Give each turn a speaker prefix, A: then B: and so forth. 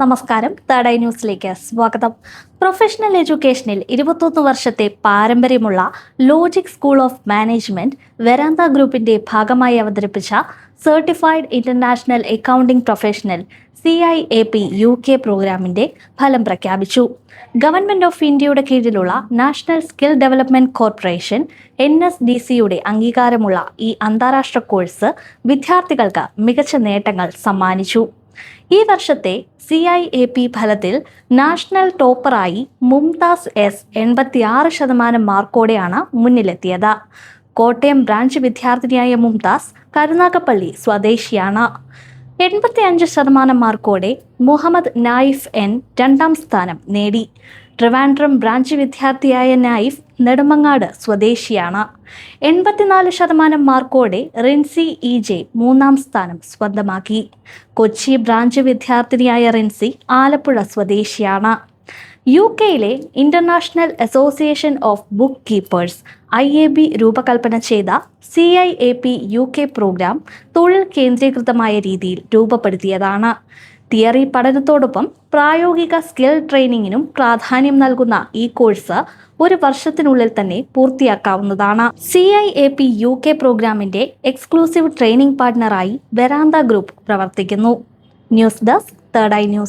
A: നമസ്കാരം. Third eye ന്യൂസിലേക്ക് സ്വാഗതം. പ്രൊഫഷണൽ എഡ്യൂക്കേഷനിൽ 21 വർഷത്തെ പാരമ്പര്യമുള്ള ലോജിക് സ്കൂൾ ഓഫ് മാനേജ്മെന്റ് വെരാന്ത ഗ്രൂപ്പിന്റെ ഭാഗമായി അവതരിപ്പിച്ച certified international accounting professional CIAP UK പ്രോഗ്രാമിന്റെ ഫലം പ്രഖ്യാപിച്ചു. ഗവൺമെന്റ് ഓഫ് ഇന്ത്യയുടെ കീഴിലുള്ള നാഷണൽ സ്കിൽ ഡെവലപ്മെന്റ് കോർപ്പറേഷൻ NSDCയുടെ അംഗീകാരമുള്ള ഈ അന്താരാഷ്ട്ര കോഴ്സ് വിദ്യാർത്ഥികൾക്ക് മികച്ച നേട്ടങ്ങൾ സമ്മാനിച്ചു. ഈ വർഷത്തെ CIAP ഫലത്തിൽ നാഷണൽ ടോപ്പറായി മുംതാസ് S 86% മാർക്കോടെയാണ് മുന്നിലെത്തിയത്. കോട്ടയം ബ്രാഞ്ച് വിദ്യാർത്ഥിനിയായ മുംതാസ് കരുനാഗപ്പള്ളി സ്വദേശിയാണ്. 85% മാർക്കോടെ മുഹമ്മദ് നായിഫ് N രണ്ടാം സ്ഥാനം നേടി. ട്രിവാൻഡ്രം ബ്രാഞ്ച് വിദ്യാർത്ഥിയായ നായിഫ് നെടുമങ്ങാട് സ്വദേശിയാണ്. 84% മാർക്കോടെ റിൻസി EJ മൂന്നാം സ്ഥാനം സ്വന്തമാക്കി. കൊച്ചി ബ്രാഞ്ച് വിദ്യാർത്ഥിനിയായ റിൻസി ആലപ്പുഴ സ്വദേശിയാണ്. UKയിലെ international association of bookkeepers IAB രൂപകൽപ്പന ചെയ്ത CIAP UK പ്രോഗ്രാം തൊഴിൽ കേന്ദ്രീകൃതമായ രീതിയിൽ രൂപപ്പെടുത്തിയതാണ്. തിയറി പഠനത്തോടൊപ്പം പ്രായോഗിക സ്കിൽ ട്രെയിനിങ്ങിനും പ്രാധാന്യം നൽകുന്ന ഈ കോഴ്സ് ഒരു വർഷത്തിനുള്ളിൽ തന്നെ പൂർത്തിയാക്കാവുന്നതാണ്. CIAP UK പ്രോഗ്രാമിന്റെ എക്സ്ക്ലൂസീവ് ട്രെയിനിംഗ് പാർട്ട്ണറായി വെരാന്ത ഗ്രൂപ്പ് പ്രവർത്തിക്കുന്നു. News desk, third eye news.